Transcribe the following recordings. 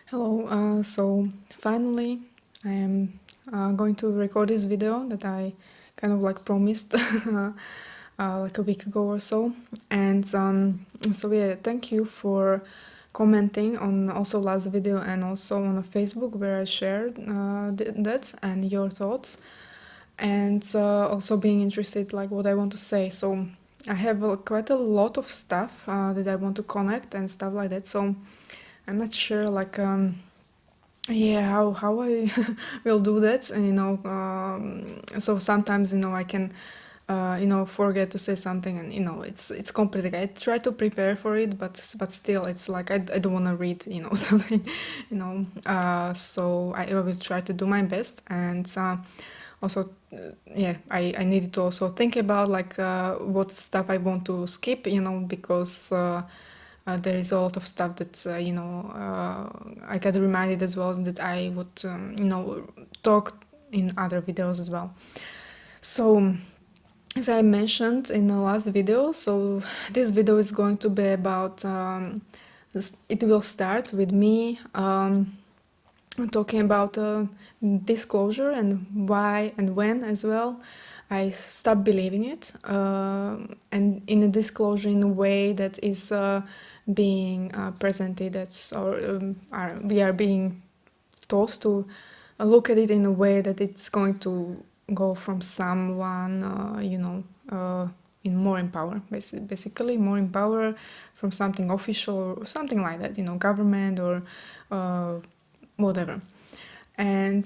Hello, so finally I am going to record this video that I kind of like promised like a week ago or so. And so yeah, thank you for commenting on also last video and also on Facebook where I shared that and your thoughts, and also being interested like what I want to say. So I have quite a lot of stuff that I want to connect and stuff like that. So I'm not sure like yeah how I will do that, and so sometimes I can forget to say something, and it's complicated. I try to prepare for it, but still it's like I don't want to read something, so I will try to do my best. And also yeah, I needed to also think about like what stuff I want to skip, because there is a lot of stuff that I got reminded as well that I would talk in other videos as well. So as I mentioned in the last video, so this video is going to be about it will start with me talking about disclosure and why and when as well I stopped believing it, and in a disclosure in a way that is being presented as, or we are being taught to look at it in a way that it's going to go from someone, in more in power, basically more in power from something official or something like that, government or whatever. And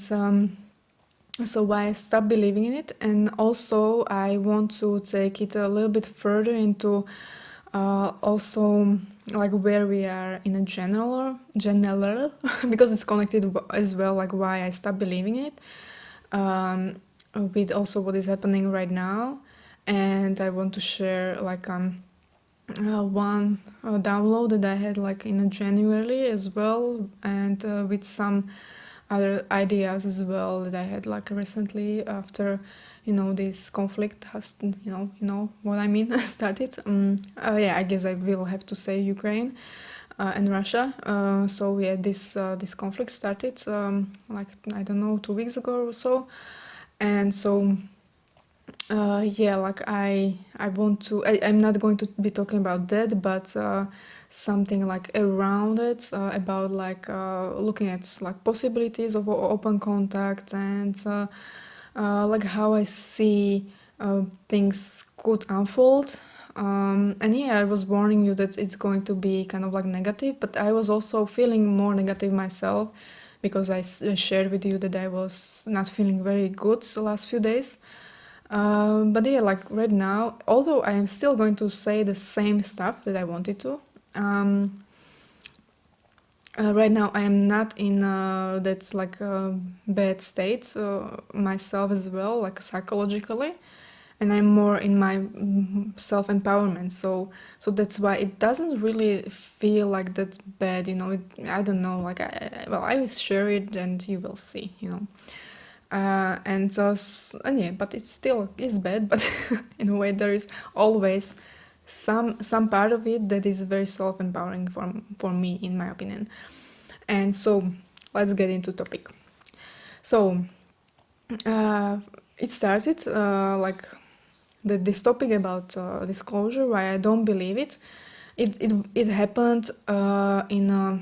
so why I stopped believing in it, and also I want to take it a little bit further into also like where we are in a general because it's connected as well, like why I stopped believing it, with also what is happening right now. And I want to share like one download that I had like in January as well, and with some other ideas as well that I had like recently after this conflict has what I mean started. Yeah, I guess I will have to say Ukraine and Russia. So yeah, this conflict started like I don't know 2 weeks ago or so, and so yeah, like I want to. I'm not going to be talking about that, but something like around it, about like looking at like possibilities of open contact, and like how I see things could unfold. And yeah, I was warning you that it's going to be kind of like negative, but I was also feeling more negative myself because I shared with you that I was not feeling very good the last few days. But yeah, like right now, although I am still going to say the same stuff that I wanted to, right now I am not in that's like a bad state myself as well, like psychologically, and I'm more in my self-empowerment. So that's why it doesn't really feel like that's bad, I don't know, like well, I will share it and you will see, and so and yeah, but it still is bad, but in a way there is always some part of it that is very self-empowering for me, in my opinion. And so let's get into topic. So it started like this topic about disclosure, why I don't believe it. It happened in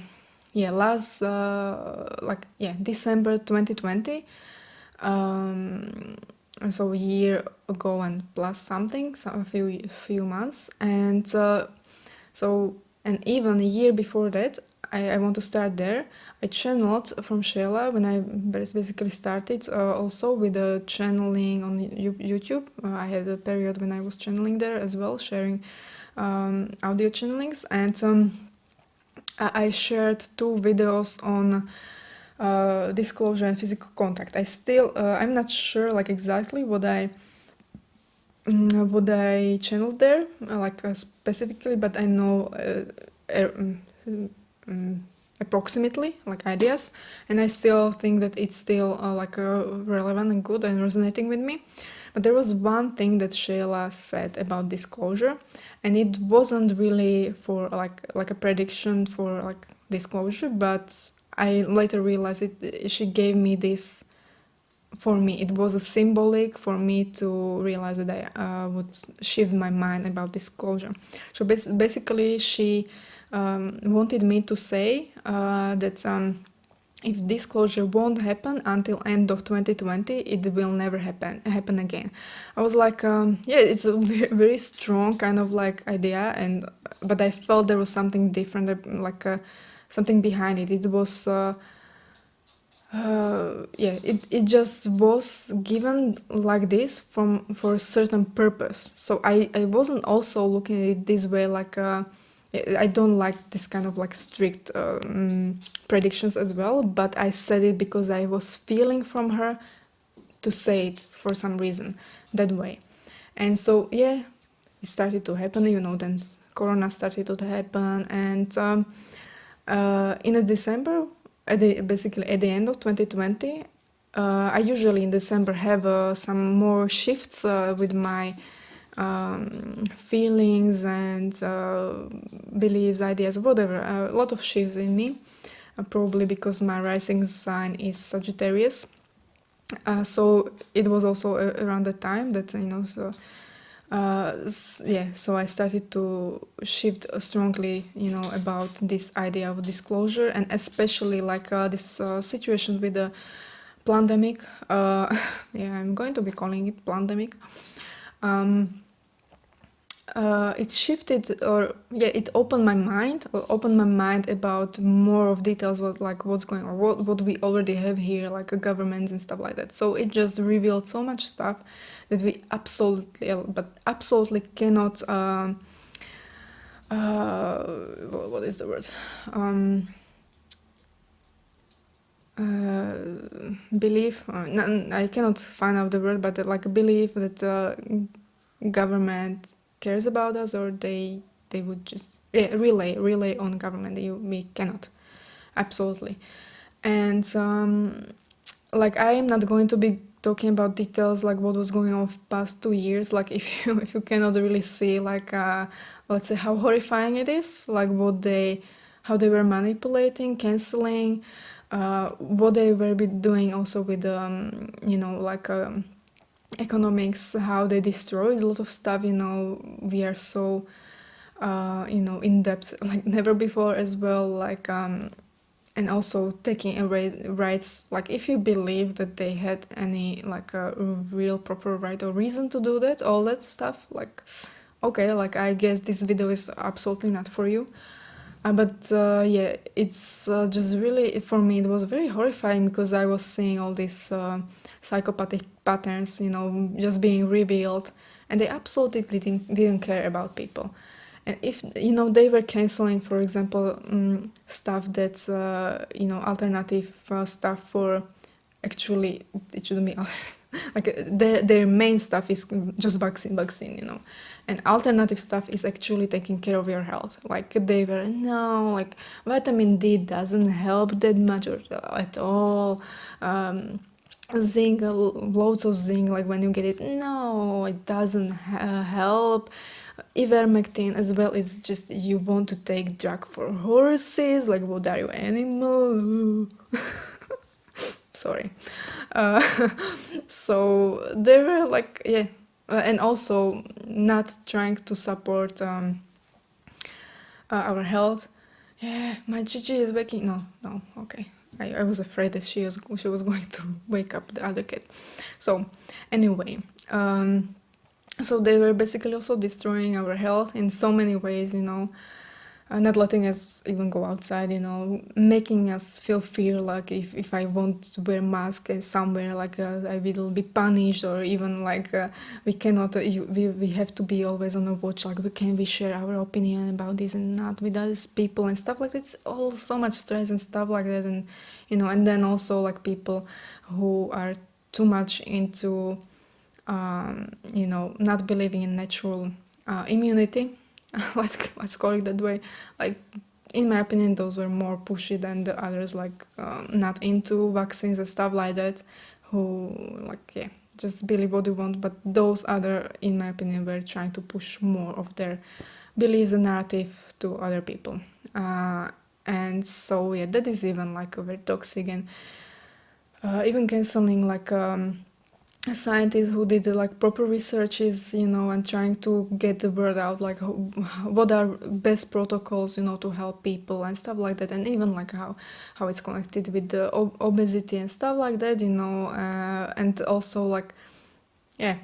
yeah, last like yeah, December 2020, so a year ago and plus something, so a few months. And so, and even a year before that, I want to start there. I channeled from Shayla when I basically started, also with the channeling on YouTube. I had a period when I was channeling there as well, sharing audio channelings, and I shared 2 videos on disclosure and physical contact. I'm not sure like exactly what I channeled there, like specifically, but I know approximately like ideas, and I still think that it's still like relevant and good and resonating with me. But there was one thing that Shayla said about disclosure, and it wasn't really for like a prediction for like disclosure, but I later realized she gave me this for me. It was a symbolic for me to realize that I would shift my mind about disclosure. So basically, she wanted me to say that if disclosure won't happen until end of 2020, it will never happen again. I was like, yeah, it's a very, very strong kind of like idea, but I felt there was something different, like something behind it. It was yeah, it just was given like this for a certain purpose. So I wasn't also looking at it this way, like I don't like this kind of like strict predictions as well, but I said it because I was feeling from her to say it for some reason that way. And so yeah, it started to happen, then Corona started to happen. And in a December, basically at the end of 2020, I usually in December have some more shifts with my feelings and beliefs, ideas, whatever. A lot of shifts in me, probably because my rising sign is Sagittarius. So it was also around the time that, yeah, so I started to shift strongly, about this idea of disclosure, and especially like this situation with the pandemic. Yeah, I'm going to be calling it pandemic. It shifted, or yeah, it opened my mind about more of details, what's going on, what we already have here, like governments and stuff like that. So it just revealed so much stuff that we absolutely cannot what is the word, believe, I cannot find out the word, but like believe that government cares about us, or they would just relay on government. We cannot, absolutely. And like I am not going to be talking about details like what was going on past 2 years, like if you cannot really see, like let's say how horrifying it is, like how they were manipulating, canceling, what they were doing also with like economics, how they destroyed a lot of stuff. We are so in depth like never before as well, like and also taking away rights, like if you believe that they had any like a real proper right or reason to do that, all that stuff, like okay, like I guess this video is absolutely not for you. But yeah, it's just really, for me, it was very horrifying because I was seeing all these psychopathic patterns, just being revealed, and they absolutely didn't care about people. And if, they were canceling, for example, stuff that's, alternative stuff for, actually, it shouldn't be, like their main stuff is just vaccine, and alternative stuff is actually taking care of your health. Like they were, no, like vitamin D doesn't help that much or at all. Zinc, loads of zinc, like when you get it, no, it doesn't help. Ivermectin as well is just, you want to take drug for horses, like what are you, animal? Sorry. uh, so they were like, yeah, and also not trying to support our health. Yeah, my Gigi is waking. No, okay. I was afraid that she was going to wake up the other kid. So anyway, so they were basically also destroying our health in so many ways, not letting us even go outside, making us feel fear, like if I want to wear mask somewhere, like I will be punished, or even like we cannot, we have to be always on a watch, like we share our opinion about this and not with other people and stuff like that. It's all so much stress and stuff like that. And and then also like people who are too much into not believing in natural immunity. Let's call it that way. Like in my opinion, those were more pushy than the others, like not into vaccines and stuff like that, who like, yeah, just believe what you want. But those other, in my opinion, were trying to push more of their beliefs and narrative to other people. And so yeah, that is even like a very toxic, and even canceling like scientists who did like proper researches, and trying to get the word out, like what are best protocols, to help people and stuff like that, and even like how it's connected with the obesity and stuff like that, and also like yeah,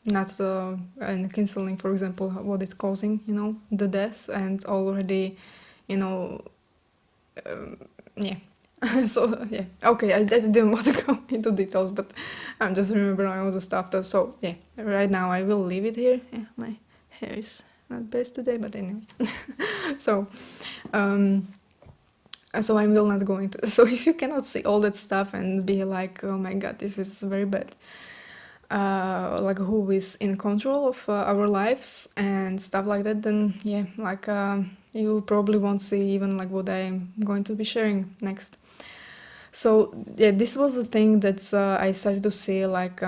not and canceling, for example, what is causing, the deaths, and already, you know, yeah. So yeah, okay, I didn't want to go into details, but I'm just remembering all the stuff. So yeah, right now I will leave it here. Yeah, my hair is not best today, but anyway. So, um, so I will not go into. So if you cannot see all that stuff and be like, oh my god, this is very bad. Like who is in control of our lives and stuff like that, then yeah, like you probably won't see even like what I'm going to be sharing next. So yeah, this was the thing that I started to see, like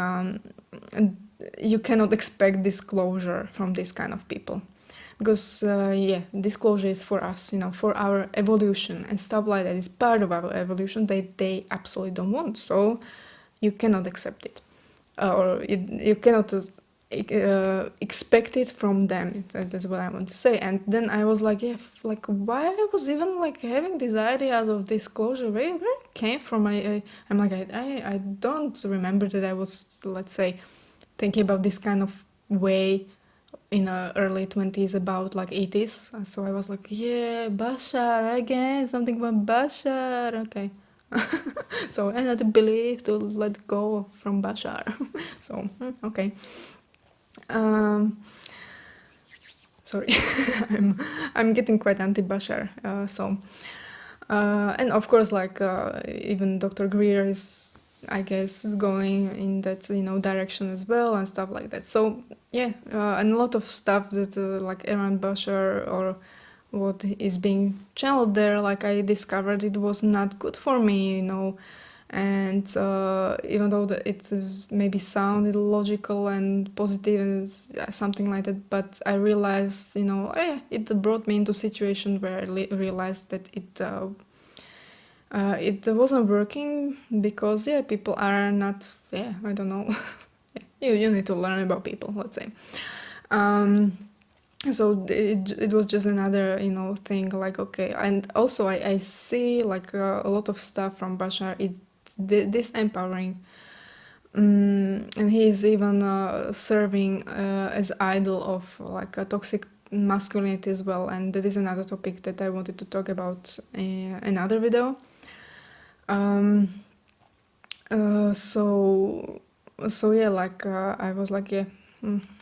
you cannot expect disclosure from this kind of people, because yeah, disclosure is for us, for our evolution and stuff like that. It's part of our evolution. They absolutely don't want, so you cannot accept it, or you cannot expect it from them. That's what I want to say. And then I was like, yeah, like why I was even like having these ideas of disclosure, where it came from. I'm like, I don't remember that I was, let's say, thinking about this kind of way in early 20s about like ETs. So I was like, yeah, Bashar again, something about Bashar, okay. So another belief to let go from Bashar. So okay. Um, sorry, I'm getting quite anti-Bashar. And of course, like even Dr. Greer is, I guess, going in that direction as well and stuff like that. So yeah, and a lot of stuff that like Aaron Bashar or what is being channeled there, like I discovered it was not good for me, and even though it maybe sounded logical and positive and something like that, but I realized, it brought me into a situation where I realized that it wasn't working, because yeah, people are not, yeah, I don't know. you need to learn about people, let's say. So it was just another thing, like okay. And also I see like a lot of stuff from Bashar is disempowering, and he is even serving as idol of like a toxic masculinity as well, and that is another topic that I wanted to talk about in another video. So yeah, like I was like, yeah,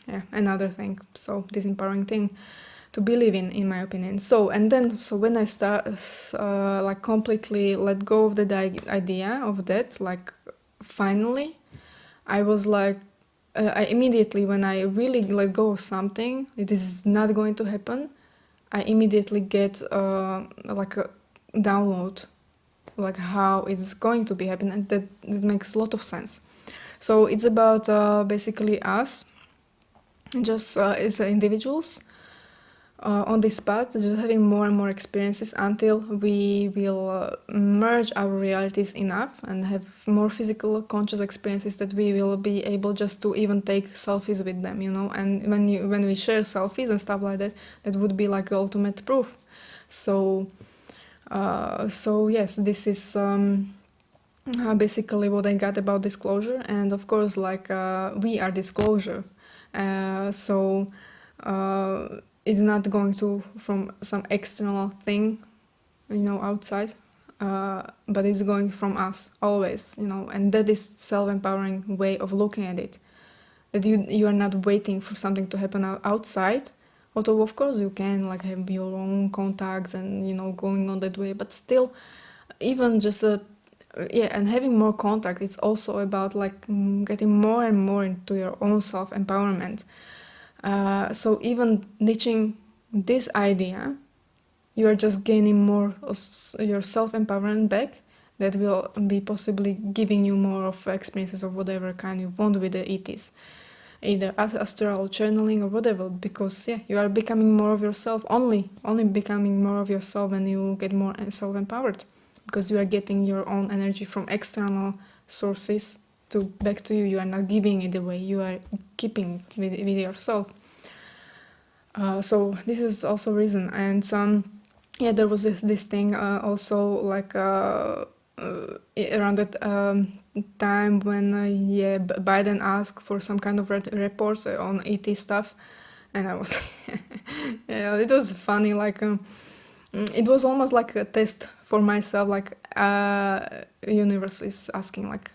yeah, another thing, so disempowering thing to believe in my opinion. So when I start like completely let go of the idea of that, like finally, I was like, I immediately, when I really let go of something, it is not going to happen, I immediately get like a download, like how it's going to be happening, and that makes a lot of sense. So it's about basically us, just as individuals on this path, just having more and more experiences until we will merge our realities enough and have more physical conscious experiences that we will be able just to even take selfies with them, and when we share selfies and stuff like that, that would be like ultimate proof. So yes, this is basically what I got about disclosure. And of course, like we are disclosure, so it's not going to from some external thing, outside, but it's going from us always, and that is self-empowering way of looking at it, that you are not waiting for something to happen outside. Although of course you can like have your own contacts and going on that way, but still, even just yeah, and having more contact, it's also about like getting more and more into your own self-empowerment. So even niching this idea, you are just gaining more of your self-empowerment back, that will be possibly giving you more of experiences of whatever kind you want with the ETs. either astral channeling or whatever, because yeah, you are becoming more of yourself, only becoming more of yourself when you get more self-empowered, because you are getting your own energy from external sources to back to you. You are not giving it away, you are keeping with yourself. So this is also reason. And yeah, there was this thing also like around that time when yeah, Biden asked for some kind of report on ET stuff, and I was yeah, it was funny, like it was almost like a test for myself, like universe is asking like,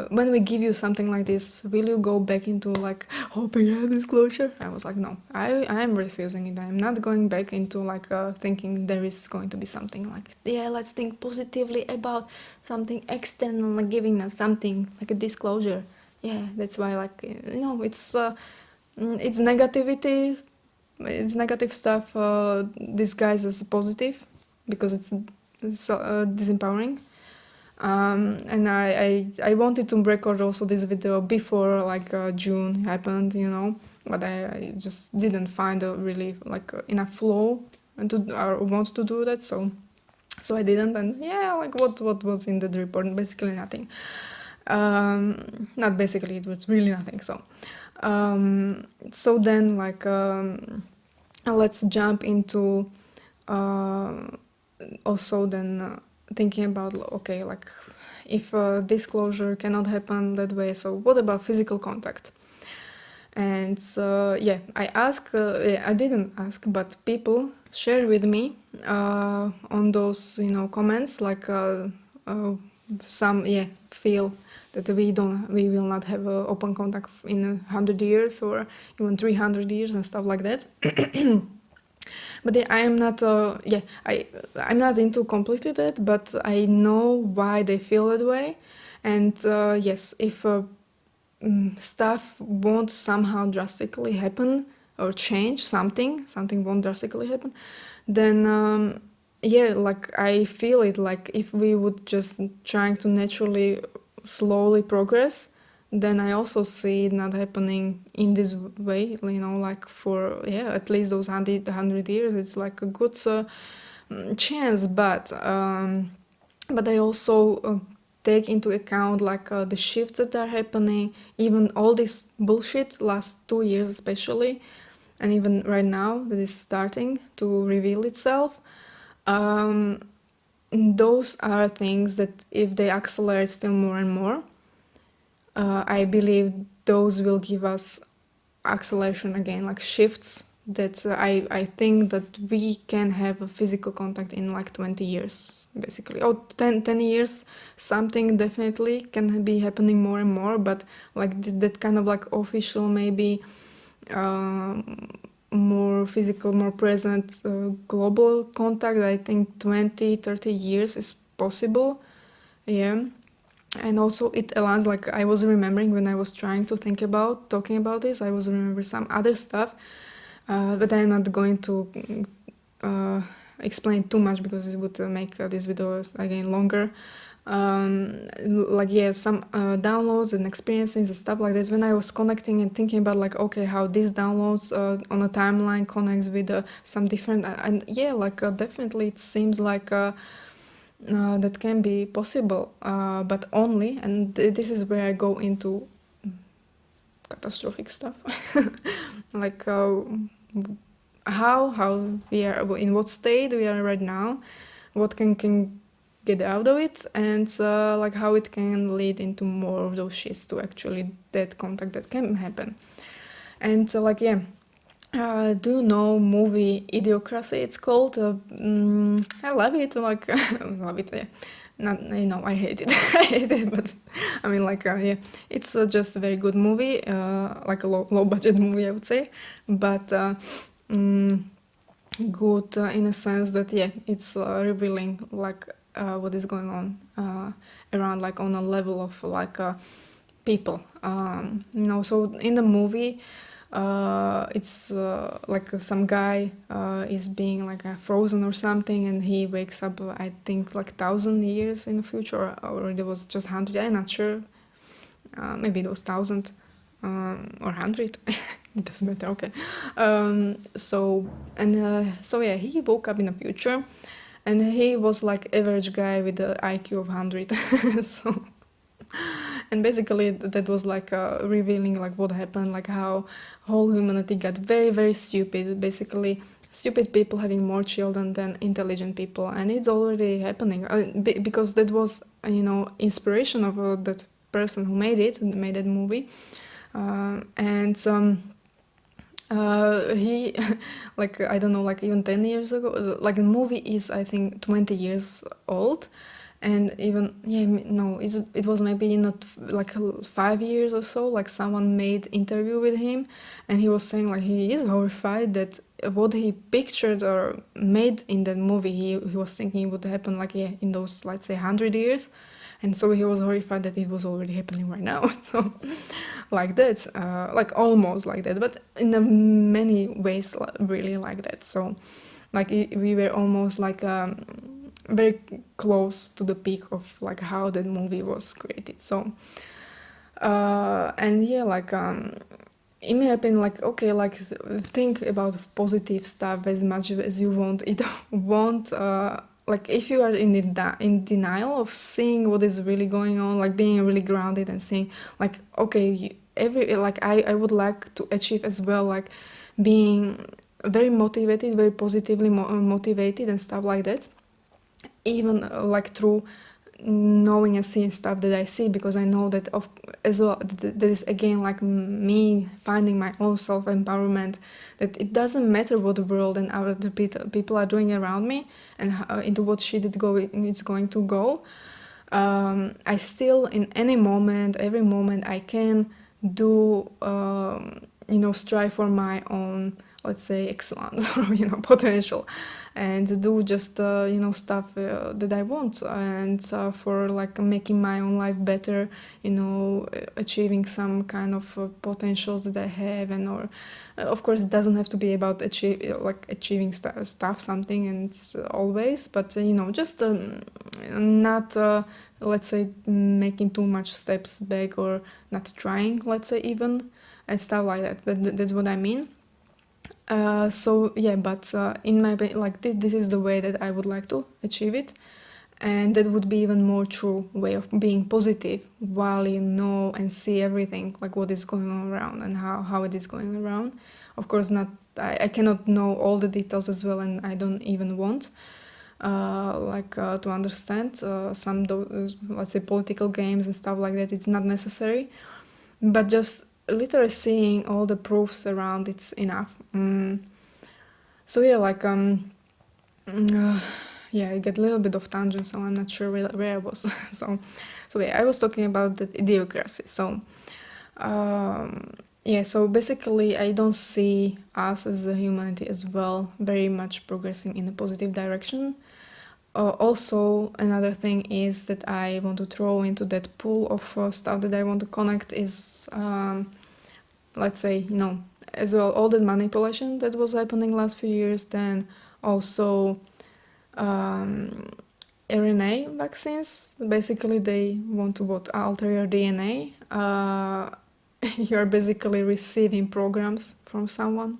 when we give you something like this, will you go back into like hoping at disclosure? I was like, no, I am refusing it. I'm not going back into like thinking there is going to be something like, yeah, let's think positively about something external, like giving us something like a disclosure. Yeah, that's why, like, you know, it's negativity, it's negative stuff disguised as positive, because it's disempowering. And I wanted to record also this video before like June happened, you know, but I just didn't find a really like enough flow and to or want to do that, so I didn't. And yeah, like what was in the report? Basically nothing. Not basically, it was really nothing. So then like let's jump into also then thinking about, okay, like if disclosure cannot happen that way, so what about physical contact? And yeah, I didn't ask, but people shared with me on those, you know, comments, like some yeah feel that we will not have open contact in 100 years or even 300 years and stuff like that. But I am not yeah, I'm not into completely that, but I know why they feel that way. And yes, if stuff won't somehow drastically happen or change, something won't drastically happen, then yeah, like I feel it, like if we would just trying to naturally slowly progress, then I also see it not happening in this way, you know, like for yeah, at least those 100 years, it's like a good chance. But I also take into account like the shifts that are happening, even all this bullshit last 2 years especially, and even right now that is starting to reveal itself. Those are things that if they accelerate still more and more, I believe those will give us acceleration again, like shifts that I think that we can have a physical contact in like 20 years, basically. Oh, 10 years, something definitely can be happening more and more, but like that kind of like official, maybe more physical, more present global contact, I think 20-30 years is possible. Yeah. And also it aligns, like I was remembering when I was trying to think about talking about this, I was remembering some other stuff, but I'm not going to explain too much because it would make this video again longer. Like yeah, some downloads and experiences and stuff like this, when I was connecting and thinking about like, okay, how these downloads on a timeline connects with some different and yeah, like definitely it seems like that can be possible, but only, and this is where I go into catastrophic stuff, like how we are, in what state we are right now, what can get out of it, and like how it can lead into more of those shits to actually that contact that can happen. And like yeah, do you know movie Idiocracy? It's called. I love it. Like love it. Yeah. Not, you know, I hate it. I hate it, but I mean, like, yeah, it's just a very good movie, like a low budget movie, I would say, but good in a sense that yeah, it's revealing like what is going on around, like on a level of like people. You know, so in the movie. It's like some guy is being like frozen or something, and he wakes up I think like 1,000 years in the future, or it was just 100, I'm not sure, maybe it was 1,000, or 100. It doesn't matter. Okay. So yeah, he woke up in the future, and he was like average guy with the IQ of 100. So, and basically that was like revealing like what happened, like how whole humanity got very very stupid. Basically, stupid people having more children than intelligent people, and it's already happening because that was inspiration of that person who made that movie. And he like I don't know, like even 10 years ago, like the movie is I think 20 years old, and even no, it was maybe not like 5 years or so, like someone made interview with him, and he was saying like he is horrified that what he pictured or made in that movie, he was thinking it would happen like in those, let's say, 100 years. And so he was horrified that it was already happening right now. So like that, like almost like that, but in a many ways really like that. So like we were almost like very close to the peak of like how that movie was created. So and yeah, like in my opinion, like okay, like think about positive stuff as much as you want. It won't like if you are in denial of seeing what is really going on, like being really grounded and seeing like okay, every like I would like to achieve as well, like being very motivated, very positively motivated and stuff like that, even like through knowing and seeing stuff that I see, because I know that as well that is again like me finding my own self-empowerment, that it doesn't matter what the world and other people are doing around me and into what shit it's going to go. I still in any moment, every moment I can do strive for my own, let's say, excellence or potential, and do just stuff that I want, and for like making my own life better, achieving some kind of potentials that I have, and or of course it doesn't have to be about achieving stuff something and always, but just not let's say making too much steps back, or not trying, let's say, even, and stuff like that's what I mean. So yeah, but in my opinion, like this is the way that I would like to achieve it, and that would be even more true way of being positive while you know and see everything, like what is going on around and how it is going around. Of course, not I cannot know all the details as well, and I don't even want to understand some let's say political games and stuff like that. It's not necessary, but just literally seeing all the proofs around, it's enough. So yeah, like yeah, I get a little bit of tangent, so I'm not sure where I was. so yeah, I was talking about the idiocracy. So yeah, so basically I don't see us as a humanity as well very much progressing in a positive direction. Also, another thing is that I want to throw into that pool of stuff that I want to connect is, let's say, as well, all that manipulation that was happening last few years, then also RNA vaccines. Basically, they want to alter your DNA. You're basically receiving programs from someone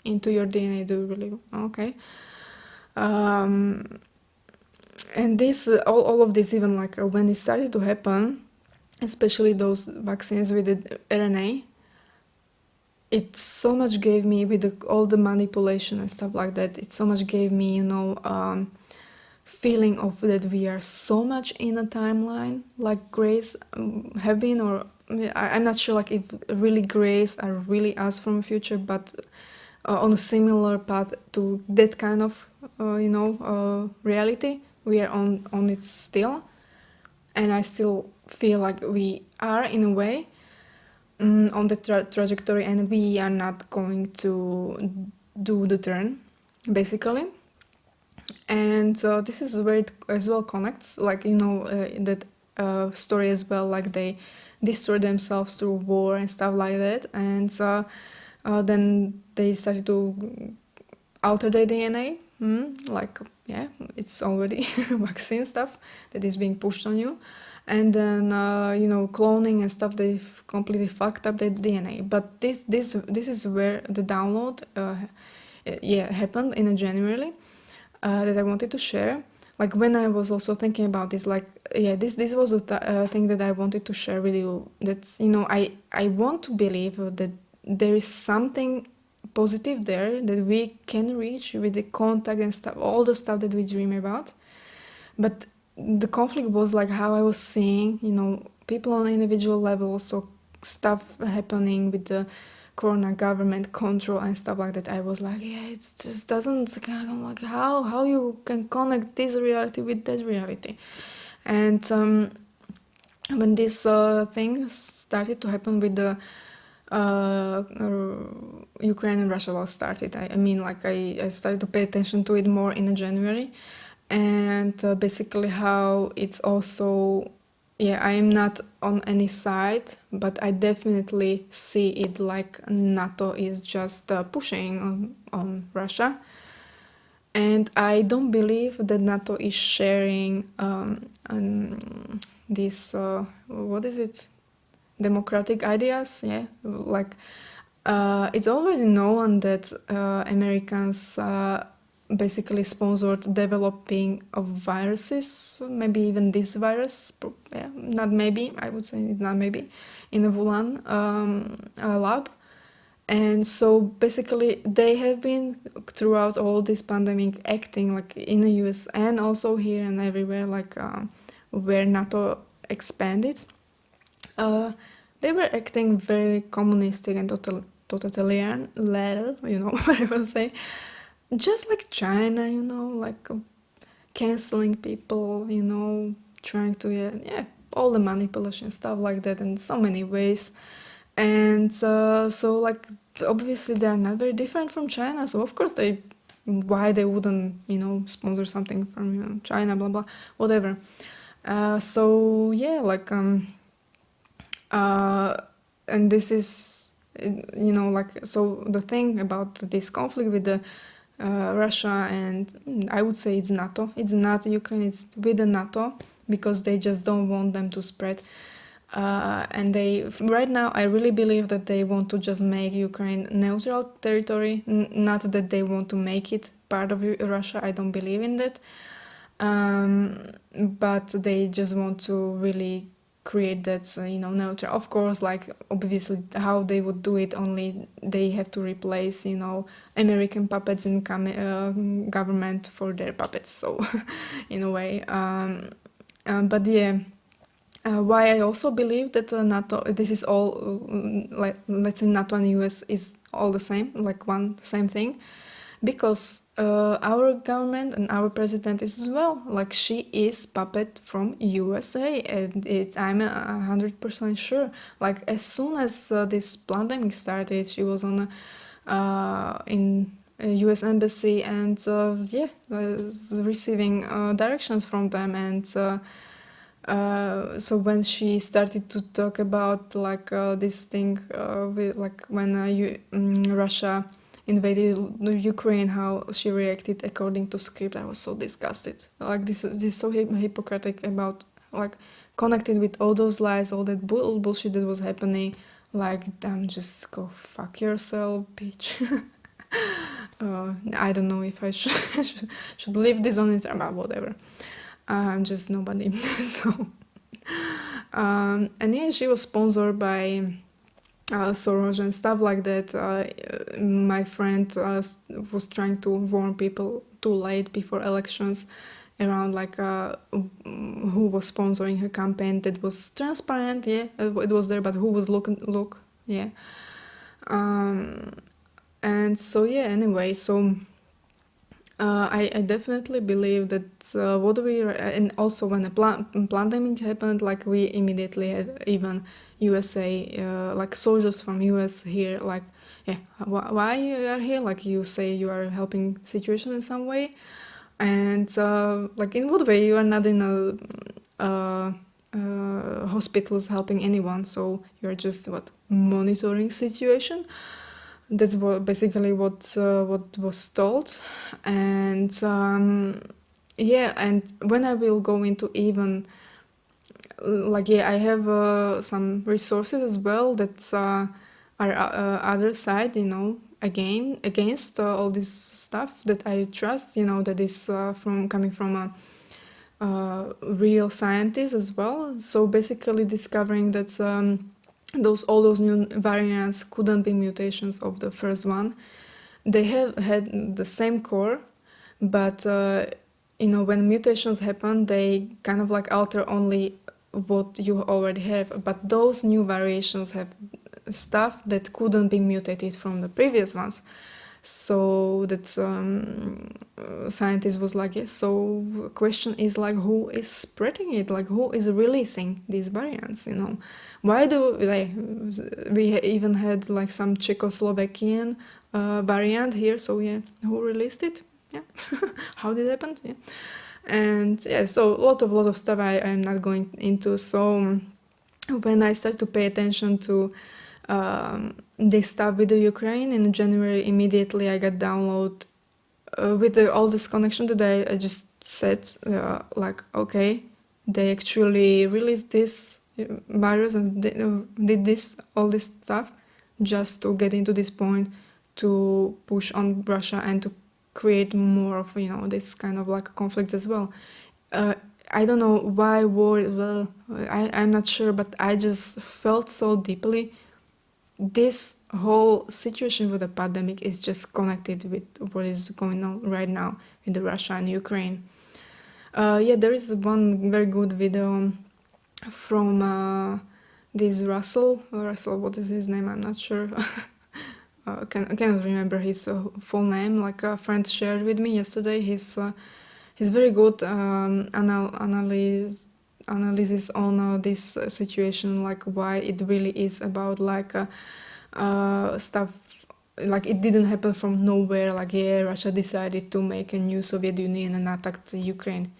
into your DNA. Do you really? Okay. And this all of this, even like when it started to happen, especially those vaccines with the RNA, it so much gave me, with all the manipulation and stuff like that, it so much gave me feeling of that we are so much in a timeline like Grace have been, or I'm not sure like if really Grace are really us from the future, but on a similar path to that kind of reality. We are on it still, and I still feel like we are in a way on the trajectory, and we are not going to do the turn, basically. And this is where it as well connects, like that story as well, like they destroy themselves through war and stuff like that, and then they started to alter their DNA. Like, yeah, it's already vaccine stuff that is being pushed on you. and then cloning and stuff. They've completely fucked up their DNA. But this is where the download happened in January, that I wanted to share. Like when I was also thinking about this, like this was a thing that I wanted to share with you. That's I want to believe that there is something positive there that we can reach with the contact and stuff, all the stuff that we dream about. But the conflict was like how I was seeing, people on individual levels, so stuff happening with the corona government control and stuff like that. I was like, it just doesn't, I'm like, how you can connect this reality with that reality. And when this thing started to happen with the Ukraine and Russia war started, I mean, like I started to pay attention to it more in January. And basically how it's also, I am not on any side, but I definitely see it like NATO is just pushing on Russia. And I don't believe that NATO is sharing this, what is it? Democratic ideas, like it's already known that Americans basically sponsored developing of viruses, maybe even this virus, not maybe, I would say not maybe, in a Wuhan lab. And so basically they have been throughout all this pandemic acting like in the US and also here and everywhere, like where NATO expanded. They were acting very communistic and totalitarian, what I will say. Just like China, like canceling people, trying to, all the manipulation, stuff like that in so many ways. And so like obviously they are not very different from China, so of course why they wouldn't, sponsor something from China, blah blah, whatever. So like and this is, like, so the thing about this conflict with the Russia, and I would say it's NATO. It's not Ukraine, it's with the NATO, because they just don't want them to spread. And right now, I really believe that they want to just make Ukraine neutral territory, not that they want to make it part of Russia. I don't believe in that. But they just want to really create that, neutral. Of course, like obviously how they would do it, only they have to replace, American puppets in government for their puppets. So in a way, but why I also believe that NATO, this is all, like, let's say NATO and US is all the same, like one same thing, because our government and our president is as well, like she is puppet from USA, and I'm 100% sure. Like as soon as this pandemic started, she was on in US embassy and receiving directions from them, and so when she started to talk about like this thing with, like when Russia invaded Ukraine, how she reacted according to script, I was so disgusted. Like this is so hypocritical, about like connected with all those lies, all that bullshit that was happening. Like, damn, just go fuck yourself, bitch. I don't know if I should leave this on Instagram, but whatever. I'm just nobody. So, and she was sponsored by Soros and stuff like that. My friend was trying to warn people too late before elections around like who was sponsoring her campaign. That was transparent, it was there, but who was look, and so anyway, so I definitely believe that and also when the pandemic happened, like we immediately had even USA, like soldiers from US here, like, why you are here? Like you say you are helping situation in some way, and like in what way? You are not in a hospitals helping anyone, so you're just monitoring situation. That's basically what was told. And and when I will go into even like yeah, I have some resources as well that are other side, you know, again against all this stuff that I trust, you know, that is from coming from a real scientists as well. So basically discovering that those all those new variants couldn't be mutations of the first one. They have had the same core, but you know, when mutations happen, they kind of like alter only what you already have. But those new variations have stuff that couldn't be mutated from the previous ones. So that scientist was like, yes, so question is like, who is spreading it, like who is releasing these variants, you know? Why do like we even had like some Czechoslovakian variant here, so yeah, who released it? Yeah. How did it happen? Yeah. And yeah, so a lot of stuff I'm not going into. So when I started to pay attention to this stuff with the Ukraine in January, immediately I got download with all this connection that I just said, like, okay, they actually released this virus and did this, all this stuff just to get into this point to push on Russia and to create more of, you know, this kind of like conflict as well. I don't know why war, well, I'm not sure, but I just felt so deeply this whole situation with the pandemic is just connected with what is going on right now in the Russia and Ukraine. Yeah, there is one very good video from this Russel, what is his name? I'm not sure. I cannot remember his full name. Like a friend shared with me yesterday. He's very good analysis on this situation, like why it really is about like stuff, like it didn't happen from nowhere, like yeah, Russia decided to make a new Soviet Union and attacked Ukraine.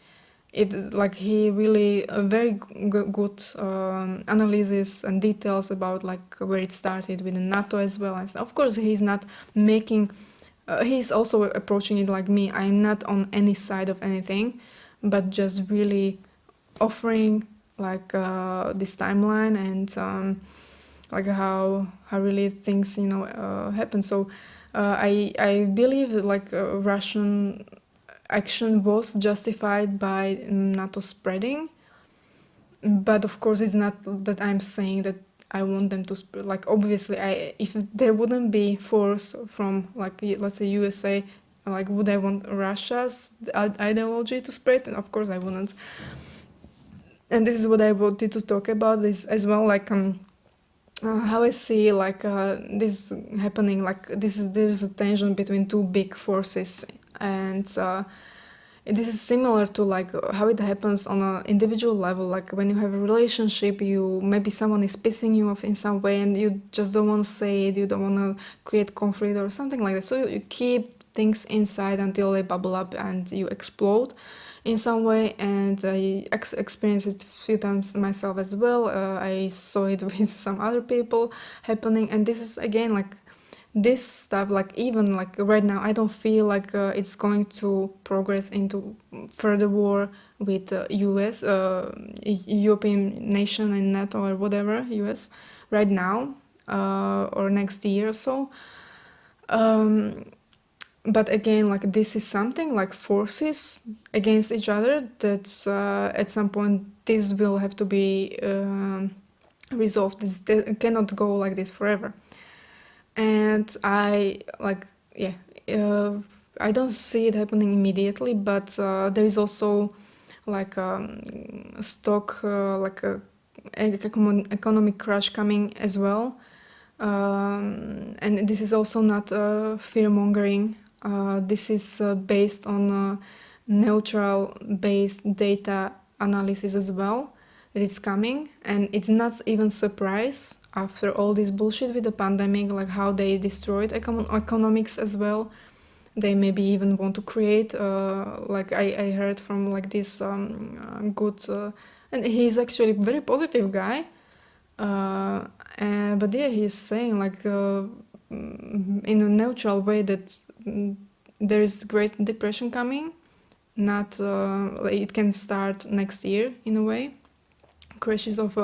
It like he really a very good analysis and details about like where it started with the NATO as well. And of course he's not making he's also approaching it like me. I'm not on any side of anything, but just really offering like this timeline and like how really things, you know, happen. So I believe that like Russian action was justified by NATO spreading, but of course it's not that I'm saying that I want them to spread. Like obviously, if there wouldn't be force from like let's say USA, like would I want Russia's ideology to spread? And of course I wouldn't. And this is what I wanted to talk about this as well, like how I see like this happening. Like there's a tension between two big forces, and this is similar to like how it happens on an individual level. Like when you have a relationship, you maybe someone is pissing you off in some way and you just don't want to say it, you don't want to create conflict or something like that, so you keep things inside until they bubble up and you explode in some way. And I experienced it a few times myself as well. I saw it with some other people happening, and this is again like this stuff, like even like right now I don't feel like it's going to progress into further war with US, European nation and NATO or whatever, US right now or next year or so. But again, like this is something like forces against each other that at some point this will have to be resolved. This cannot go like this forever. And I like, yeah, I don't see it happening immediately, but there is also like stock, like a economic crash coming as well. And this is also not fear mongering. This is based on neutral based data analysis as well, that it's coming. And it's not even surprise after all this bullshit with the pandemic, like how they destroyed economics as well. They maybe even want to create like I heard from like this good and he's actually a very positive guy, but yeah, he's saying like in a neutral way that there is Great Depression coming, not it can start next year in a way, crashes of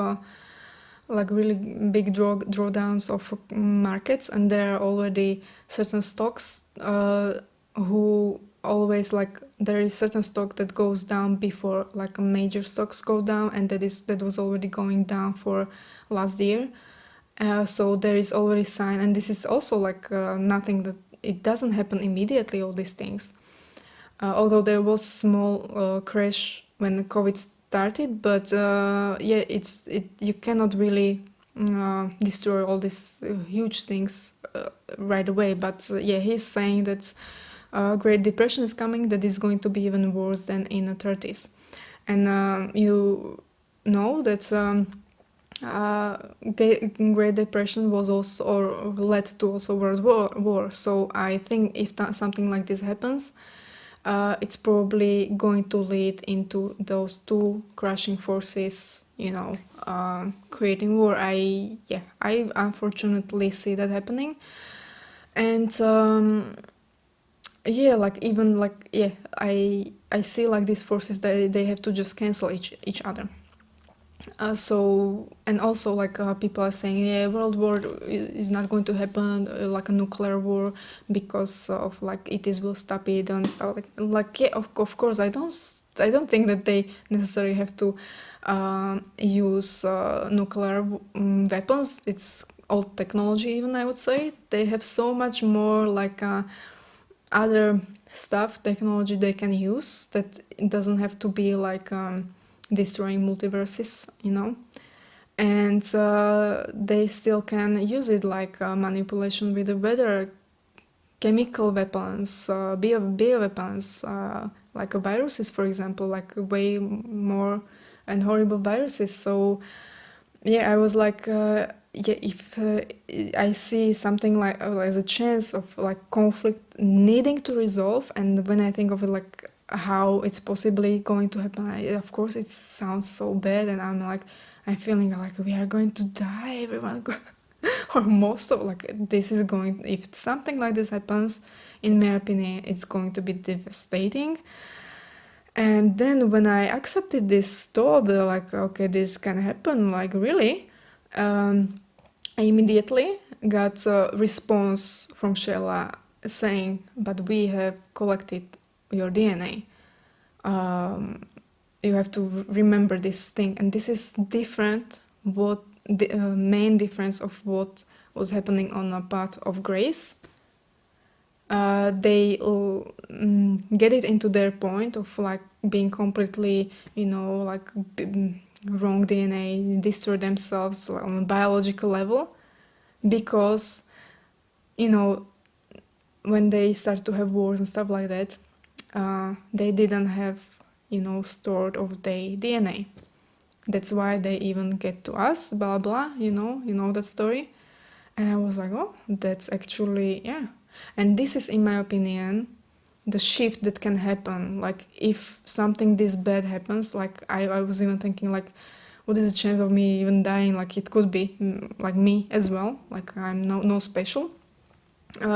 like really big drawdowns of markets, and there are already certain stocks who always like there is certain stock that goes down before like major stocks go down, and that was already going down for last year. So there is already sign, and this is also like nothing that it doesn't happen immediately, all these things. Although there was small crash when COVID started, but yeah, you cannot really destroy all these huge things right away. But yeah, he's saying that Great Depression is coming, that is going to be even worse than in the 30s. And you know that Great Depression was also or led to also World War. So I think if something like this happens, it's probably going to lead into those two crashing forces, creating war. I unfortunately see that happening, and I see like these forces that they have to just cancel each other. So and also like people are saying, yeah, world war is not going to happen, like a nuclear war, because of like ETs will stop it and stuff like yeah, of course I don't think that they necessarily have to use nuclear weapons. It's old technology, even I would say. They have so much more like other stuff, technology they can use, that it doesn't have to be like destroying multiverses, and they still can use it like manipulation with the weather, chemical weapons, bio weapons, like viruses, for example, like way more and horrible viruses. So yeah, I was like, yeah, if I see something like as a chance of like conflict needing to resolve, and when I think of it like how it's possibly going to happen, of course it sounds so bad, and I'm feeling like we are going to die, everyone, or most of like this is going. If something like this happens, in my opinion, it's going to be devastating. And then when I accepted this thought, like, okay, this can happen, like really, I immediately got a response from Shayla saying, but we have collected your DNA. You have to remember this thing. And this is different, what the main difference of what was happening on a path of grace. They get it into their point of like being completely, like wrong DNA, destroy themselves on a biological level, because, when they start to have wars and stuff like that, they didn't have, stored of their DNA. That's why they even get to us, blah blah, you know that story. And I was like, oh, that's actually, yeah. And this is, in my opinion, the shift that can happen. Like, if something this bad happens, like, I was even thinking, like, what is the chance of me even dying? Like, it could be, like, me as well. Like, I'm no special.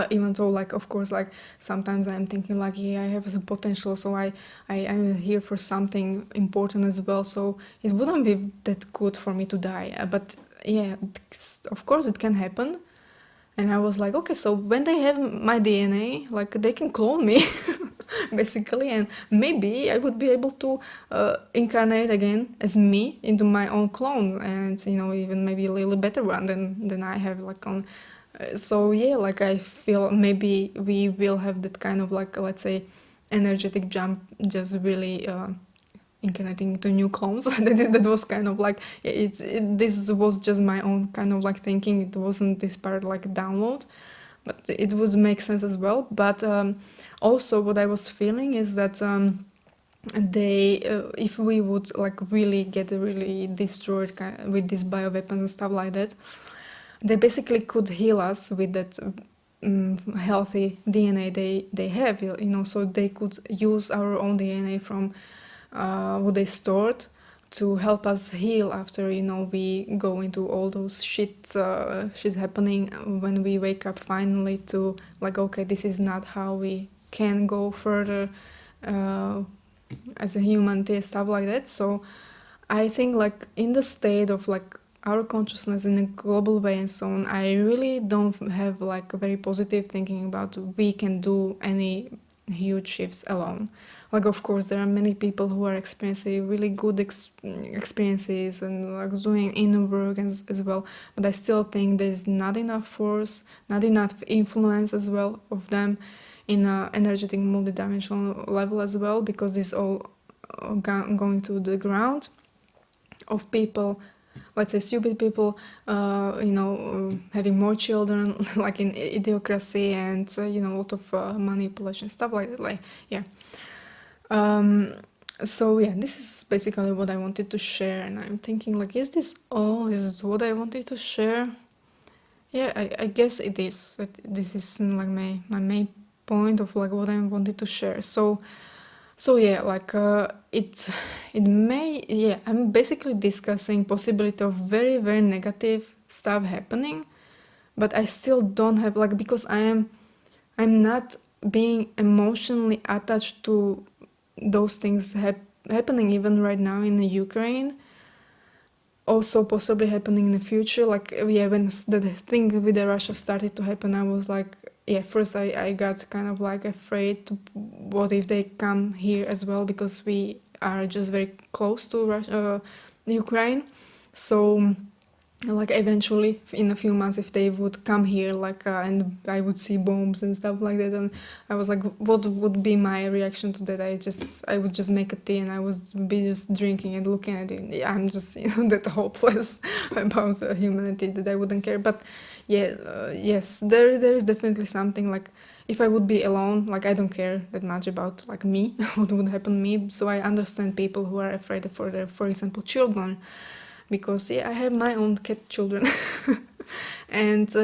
Even though, like, of course, like, sometimes I'm thinking, like, yeah, I have the potential, so I'm here for something important as well. So it wouldn't be that good for me to die. But, yeah, of course it can happen. And I was like, okay, so when they have my DNA, like, they can clone me, basically, and maybe I would be able to incarnate again as me into my own clone, and, even maybe a little better one than I have, like, on. So, yeah, like, I feel maybe we will have that kind of, like, let's say, energetic jump, just really incarnating into new clones. That was kind of like, yeah, this was just my own kind of like thinking. It wasn't this part like download, but it would make sense as well. But also what I was feeling is that they if we would like really get really destroyed with these bioweapons and stuff like that, they basically could heal us with that healthy DNA they have, so they could use our own DNA from what they stored to help us heal after, we go into all those shit happening, when we wake up finally to like, okay, this is not how we can go further as a humanity, stuff like that. So I think like in the state of like our consciousness in a global way and so on, I really don't have like a very positive thinking about we can do any huge shifts alone. Like of course there are many people who are experiencing really good experiences and like doing inner work as well, but I still think there's not enough force, not enough influence as well of them in a energetic multidimensional level as well, because it's all going to the ground of people, let's say stupid people, having more children, like in idiocracy and a lot of manipulation stuff like that. Like yeah. So yeah, this is basically what I wanted to share, and I'm thinking like, is this all? Is this what I wanted to share? Yeah, I guess it is. This is like my main point of like what I wanted to share. So yeah, like it may, yeah, I'm basically discussing possibility of very very negative stuff happening, but I still don't have like, because I'm not being emotionally attached to those things happening even right now in the Ukraine, also possibly happening in the future. Like yeah, when the thing with the Russia started to happen, I was like, yeah, first I got kind of like afraid to, what if they come here as well, because we are just very close to Russia, Ukraine. So like eventually in a few months, if they would come here, like and I would see bombs and stuff like that, and I was like, what would be my reaction to that? I would just make a tea and I would be just drinking and looking at it. Yeah, I'm just that hopeless about humanity that I wouldn't care. But yeah, yes, there is definitely something like, if I would be alone, like I don't care that much about like me, what would happen to me. So I understand people who are afraid for their, for example, children, because yeah, I have my own cat children. And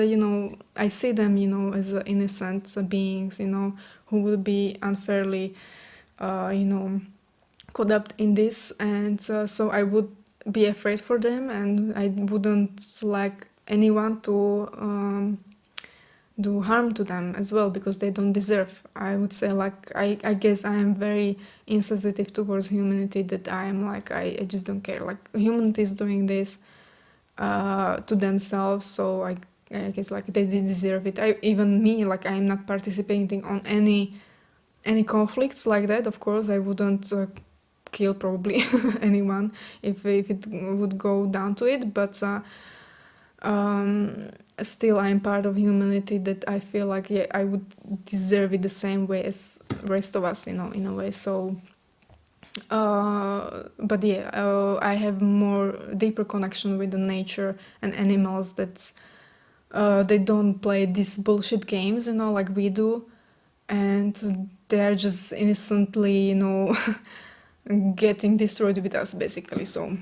I see them as innocent beings, who will be unfairly caught up in this, and so I would be afraid for them, and I wouldn't like anyone to do harm to them as well, because they don't deserve. I would say like, I guess I am very insensitive towards humanity, that I am like, I just don't care. Like humanity is doing this to themselves, so I guess like they deserve it. Even me, like I'm not participating on any conflicts like that. Of course I wouldn't kill probably anyone if it would go down to it, but still I'm part of humanity, that I feel like yeah, I would deserve it the same way as rest of us, in a way. So but yeah, I have more deeper connection with the nature and animals, that they don't play these bullshit games, like we do, and they're just innocently, getting destroyed with us basically. So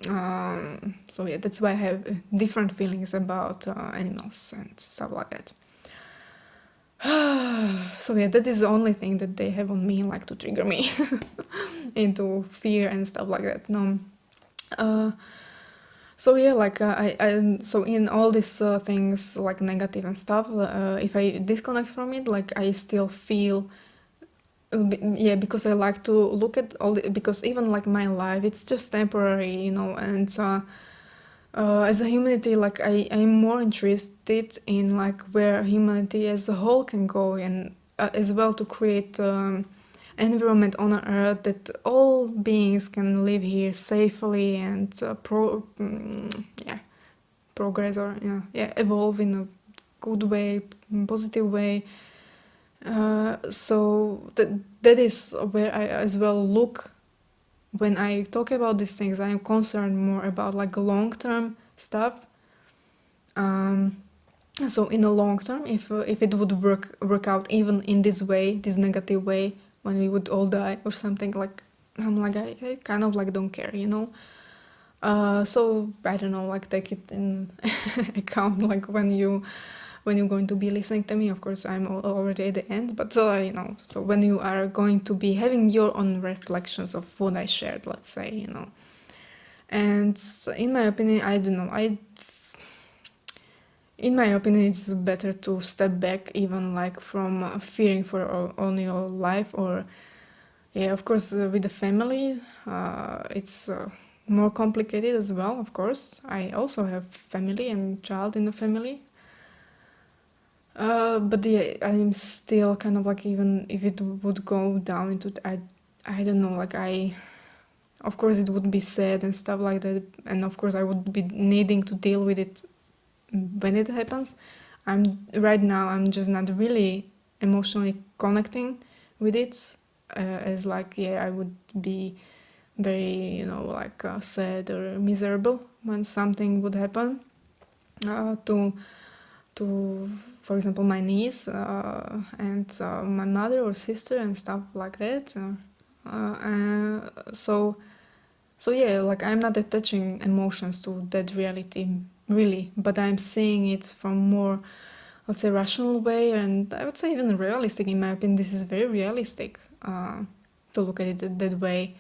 yeah, that's why I have different feelings about animals and stuff like that. So yeah, that is the only thing that they have on me, like to trigger me into fear and stuff like that. No. So yeah, like I so in all these things like negative and stuff, if I disconnect from it, like I still feel yeah, because I like to look at all the, because even like my life, it's just temporary, and as a humanity, like I'm more interested in like where humanity as a whole can go, and as well to create environment on earth that all beings can live here safely and yeah, progress, or yeah, evolve in a good way, positive way. So that is where I as well look. When I talk about these things, I am concerned more about like long-term stuff. So in the long term, if it would work out even in this way, this negative way, when we would all die or something, like I'm like, I kind of like don't care, so I don't know, like take it in account, like when you're going to be listening to me. Of course I'm already at the end, but so when you are going to be having your own reflections of what I shared, let's say, and in my opinion, I don't know, in my opinion, it's better to step back, even like from fearing for on your life, or yeah, of course with the family, it's more complicated as well, of course. I also have family and child in the family. But yeah, I'm still kind of like, even if it would go down into I don't know, like of course it would be sad and stuff like that, and of course I would be needing to deal with it when it happens. Right now I'm just not really emotionally connecting with it, as like, yeah, I would be very, like sad or miserable when something would happen to for example my niece and my mother or sister and stuff like that. So yeah, like I'm not attaching emotions to that reality really, but I'm seeing it from more, let's say, rational way, and I would say even realistic. In my opinion, this is very realistic to look at it that way.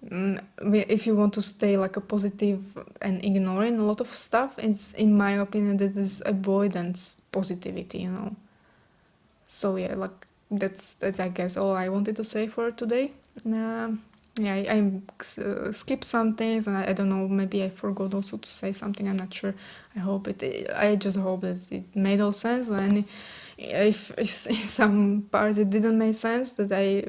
If you want to stay like a positive and ignoring a lot of stuff, it's, in my opinion, that is avoidance positivity. So yeah, like that's I guess all I wanted to say for today. Yeah, I skipped some things, and I don't know, maybe I forgot also to say something. I'm not sure. I just hope that it made all sense. And if in some parts it didn't make sense, that I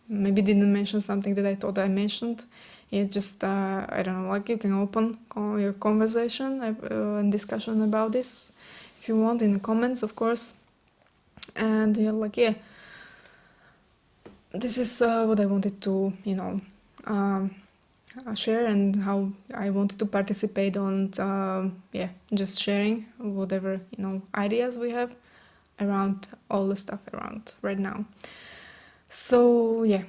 maybe didn't mention something that I thought I mentioned, it's just I don't know. Like, you can open your conversation and discussion about this if you want in the comments, of course. And yeah, like, yeah, this is what I wanted to um, share, and how I wanted to participate on yeah, just sharing whatever ideas we have around all the stuff around right now. So yeah,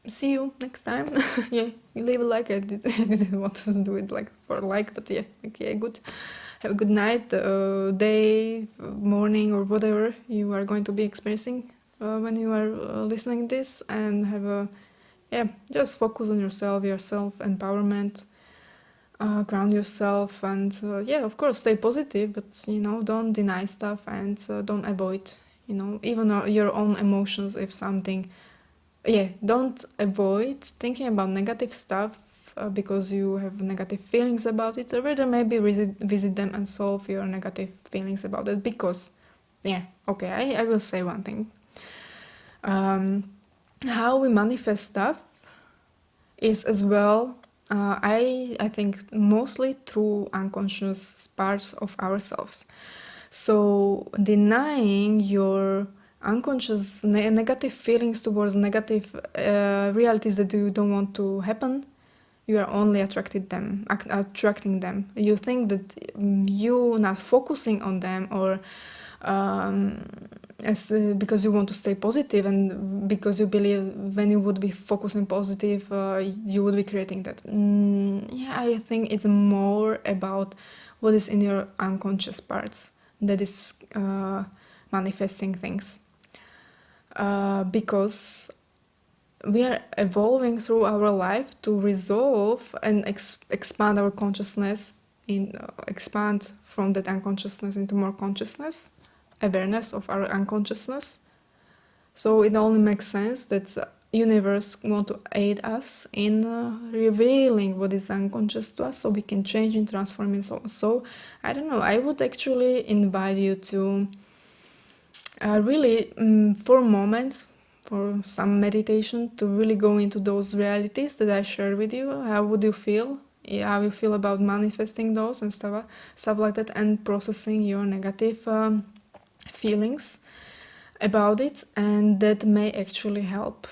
see you next time. Yeah, leave a like. I didn't want to do it like for a like, but yeah, okay, good. Have a good night, day, morning, or whatever you are going to be experiencing when you are listening this, and have a, yeah, just focus on yourself empowerment, ground yourself, and yeah, of course, stay positive, but don't deny stuff, and don't avoid even your own emotions. If something, yeah, don't avoid thinking about negative stuff because you have negative feelings about it, or rather maybe visit them and solve your negative feelings about it. Because yeah, okay, I will say one thing. How we manifest stuff is as well, I think, mostly through unconscious parts of ourselves. So denying your unconscious negative feelings towards negative realities that you don't want to happen, you are only attracting them. You think that you not focusing on them, or because you want to stay positive, and because you believe when you would be focusing positive, you would be creating that. Yeah, I think it's more about what is in your unconscious parts that is manifesting things, because we are evolving through our life to resolve and expand our consciousness, expand from that unconsciousness into more consciousness, awareness of our unconsciousness. So it only makes sense that the universe want to aid us in revealing what is unconscious to us, so we can change and transform it. So I don't know, I would actually invite you to really, for moments, for some meditation, to really go into those realities that I shared with you. How would you feel? Yeah, how you feel about manifesting those and stuff like that, and processing your negative feelings about it, and that may actually help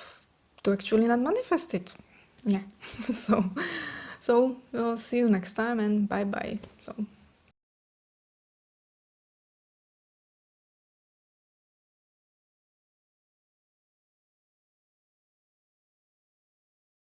to actually not manifest it. Yeah. So we'll see you next time, and bye bye. So